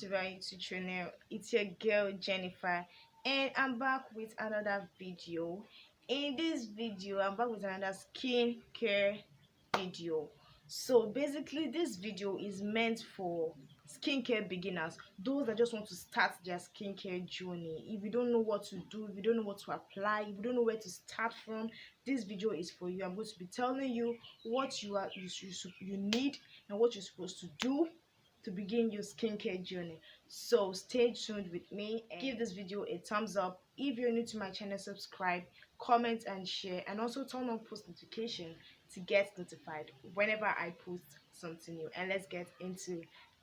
to my YouTube channel. It's your girl Jennifer, and I'm back with another video. In this video, I'm back with another skincare video. So basically, this video is meant for skincare beginners, those that just want to start their skincare journey. If you don't know what to do, if you don't know what to apply, if you don't know where to start from, this video is for you. I'm going to be telling you what you need and what you're supposed to do to begin your skincare journey. So stay tuned with me and give this video a thumbs up. If you're new to my channel, subscribe, comment and share, and also turn on post notification to get notified whenever I post something new. And let's get into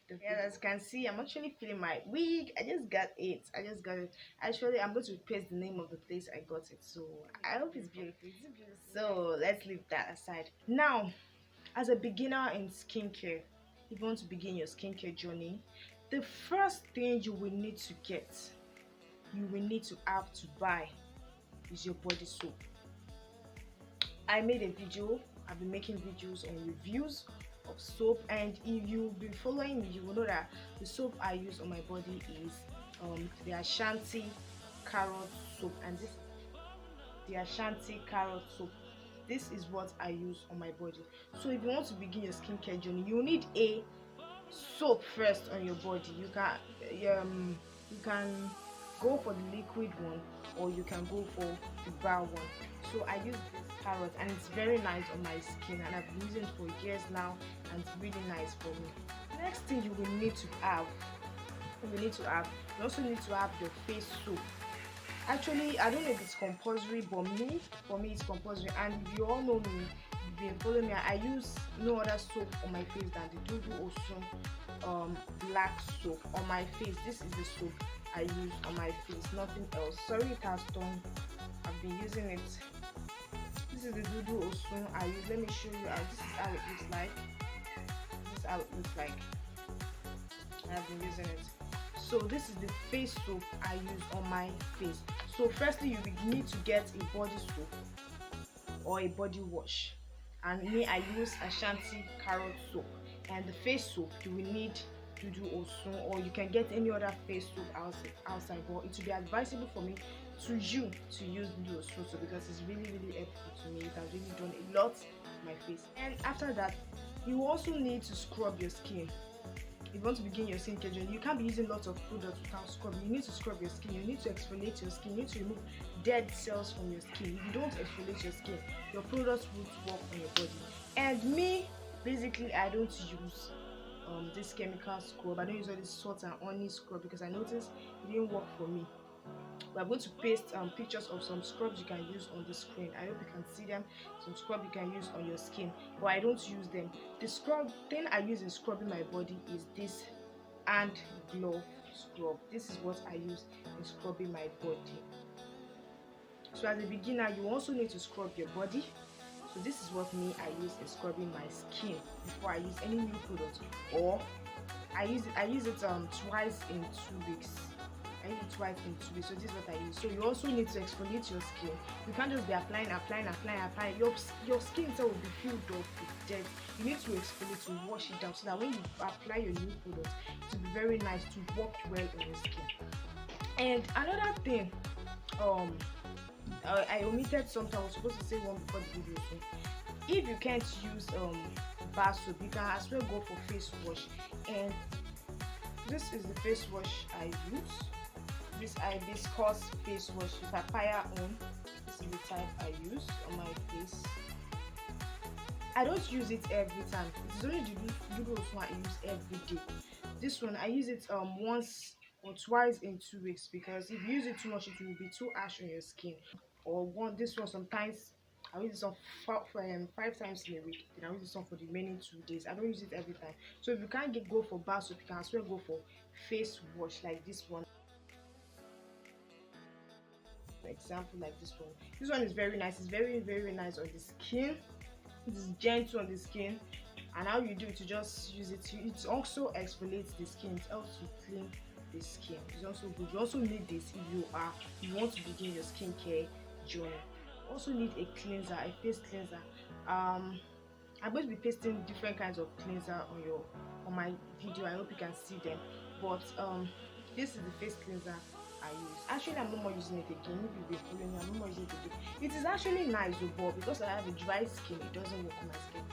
the video. As you can see, I'm actually feeling my wig. I just got it. Actually, I'm going to paste the name of the place I got it, so I hope it's beautiful. So let's leave that aside. Now, as a beginner in skincare, if you want to begin your skincare journey, the first thing you will need to buy is your body soap. I made a video. I've been making videos on reviews of soap, and if you've been following me, you will know that the soap I use on my body is the Ashanti carrot soap, and the Ashanti carrot soap. This is what I use on my body. So if you want to begin your skincare journey, you need a soap first on your body. You can go for the liquid one, or you can go for the bar one. So I use this carrot, and it's very nice on my skin, and I've been using it for years now, and it's really nice for me. Next thing you will need to have, you also need to have your face soap. Actually, I don't know if it's compulsory, but for me it's compulsory. And if you all know me, you've been following me, I use no other soap on my face than the Dudu Osun black soap on my face. This is the soap I use on my face, nothing else. Sorry it has done. I've been using it. This is the Dudu Osun I use. Let me show you. This is how it looks like. I've been using it. So this is the face soap I use on my face. So firstly, you will need to get a body soap or a body wash, and me, I use Ashanti carrot soap. And the face soap, you will need Dudu Osun, or you can get any other face soap outside, but it will be advisable for me to you to use Dudu Osun soap, because it's really helpful to me. It has really done a lot on my face. And after that, you also need to scrub your skin. If you want to begin your skincare journey, you can't be using lots of products without scrubbing. You need to scrub your skin. You need to exfoliate your skin. You need to remove dead cells from your skin. If you don't exfoliate your skin, your products won't work on your body. And me, basically, I don't use this chemical scrub. I don't use all this salt and honey scrub, because I noticed it didn't work for me. We are going to paste pictures of some scrubs you can use on the screen. I hope you can see them. Some scrub you can use on your skin, but I don't use them. The scrub thing I use in scrubbing my body is this hand glove scrub. This is what I use in scrubbing my body. So as a beginner, you also need to scrub your body. So this is what I use in scrubbing my skin before I use any new product, or I use it twice in 2 weeks. So this is what I use. So you also need to exfoliate your skin. You can't just be applying. Your skin itself will be filled up with dirt. You need to exfoliate, to wash it down, so that when you apply your new product, it will be very nice to work well on your skin. And another thing, I omitted something. I was supposed to say one before the video. So if you can't use bar soap, you can as well go for face wash. And this is the face wash I use. This Hibiscus face wash with papaya on. This is the type I use on my face. I don't use it every time. It's only the Dudu Osun I use every day. This one I use it once or twice in 2 weeks, because if you use it too much, it will be too harsh on your skin. Or this one, sometimes I use this one 5 times in a week. Then I use this one for the remaining 2 days. I don't use it every time. So if you can't go for bar soap, you can as well go for face wash like this one. Example like this one. This one is very nice. It's very nice on the skin. It is gentle on the skin. And how you do it, to just use it. It also exfoliates the skin. It helps to clean the skin. It's also good. You also need this if you want to begin your skincare journey. You also need a cleanser, a face cleanser. I'm going to be pasting different kinds of cleanser on my video. I hope you can see them. But this is the face cleanser I use. Actually, I'm no more using it again. If you've been following me, I'm no more using it again. It is actually nice, but because I have a dry skin, it doesn't work on my skin.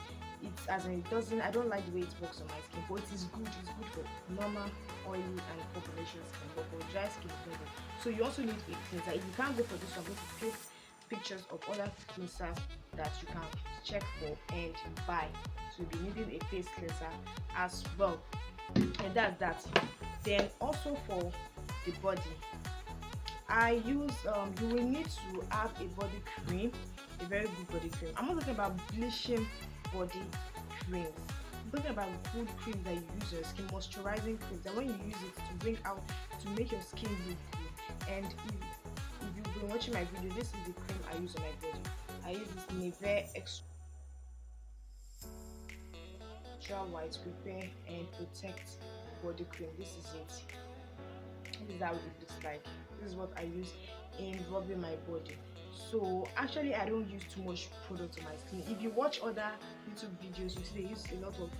It's as in it doesn't. I don't like the way it works on my skin, but it is good. It's good for normal, oily, and combination skin. But for dry skin, it's not good. So you also need a cleanser. If you can't go for this, I'm going to paste pictures of other cleanser that you can check for and buy. So you'll be needing a face cleanser as well, and that's that. Then also for the body, I use you will need to have a body cream, a very good body cream. I'm not talking about bleaching body creams. I'm talking about good cream that you use on your skin, moisturizing creams that when you use it to bring out, to make your skin look good. And if you've been watching my video, this is the cream I use on my body. I use this Nivea Extra White Repair and Protect body cream. This is it. This is how it looks like. This is what I use in rubbing my body. So actually I don't use too much product on my skin. If you watch other YouTube videos, you see they use a lot of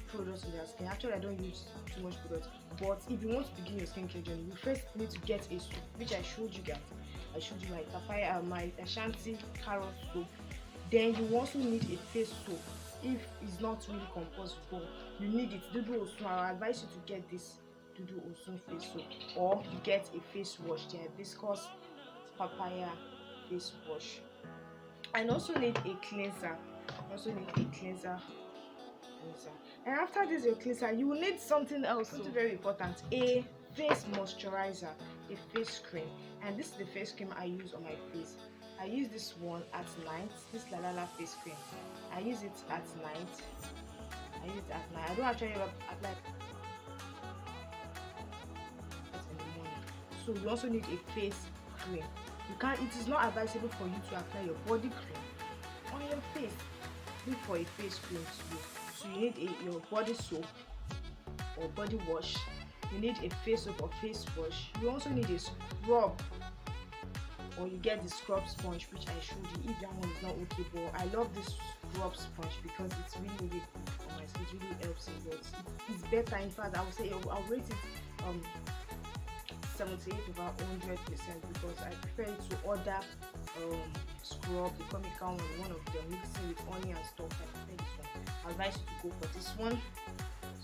products on their skin. Actually I don't use too much product, but if you want to begin your skincare journey, you first need to get a soap, which I showed you guys. I showed you my papaya, my Ashanti carrot soap. Then you also need a face soap. If it's not really compulsory, but you need it. Dudu Osun, I advise you to get this Dudu Osun face soap, or you get a face wash. The hibiscus papaya face wash. And also need a cleanser. And after this your cleanser, you will need something else, something very important, a face moisturizer, a face cream. And this is the face cream I use on my face. I use this one at night, this Lalala face cream. I use it at night. I don't actually apply it in the morning. So you also need a face cream. It is not advisable for you to apply your body cream on your face. Look for a face cream to use. So you need your body soap or body wash. You need a face soap or face wash. You also need a scrub, or you get the scrub sponge, which I showed you. If that one is not okay, but I love this scrub sponge because it's really good for my skin. It really helps a lot. It's better. In fact, I would say I'll rate it 78 over 100% because I prefer it to other scrub, the chemical one of them mixing with honey and stuff. I prefer this one. I advise you to go for this one.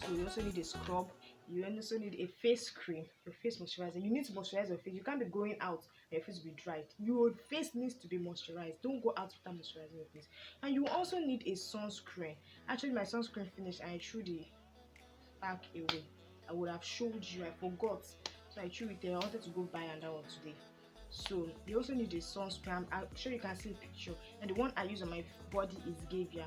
So you also need a scrub. You also need a face cream, your face moisturizer. You need to moisturize your face. You can't be going out and your face will be dried. Your face needs to be moisturized. Don't go out without moisturizing your face. And you also need a sunscreen. Actually, my sunscreen finished and I threw the pack away. I would have showed you. I forgot. So I threw it there. I wanted to go buy another one today. So you also need a sunscreen. I'm sure you can see the picture. And the one I use on my body is Gavia.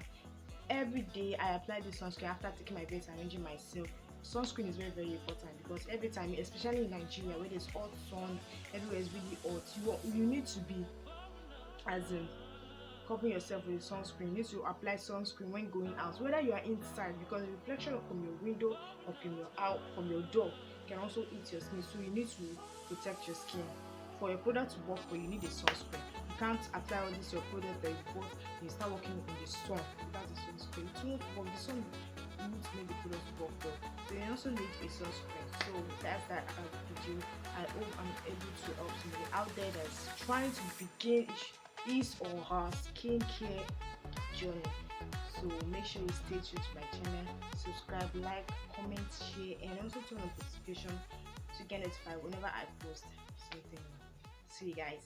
Every day I apply this sunscreen after taking my bath and arranging myself. Sunscreen is very, very important because every time, especially in Nigeria where there's hot sun, everywhere is really hot, you need to be, as in, covering yourself with sunscreen. You need to apply sunscreen when going out, whether you are inside, because the reflection from your window or from your door can also eat your skin. So you need to protect your skin. For your product to work for you need a sunscreen. You can't apply all this your product that you bought and you start working in the sun without a sunscreen. It won't work. The sun, you need to make the product work well. So you also need a sunscreen. So that's that video. I hope I'm able to help somebody out there that's trying to begin his or her skincare journey. So make sure you stay tuned to my channel, subscribe, like, comment, share, and also turn on notification to get notified whenever I post something. See you guys.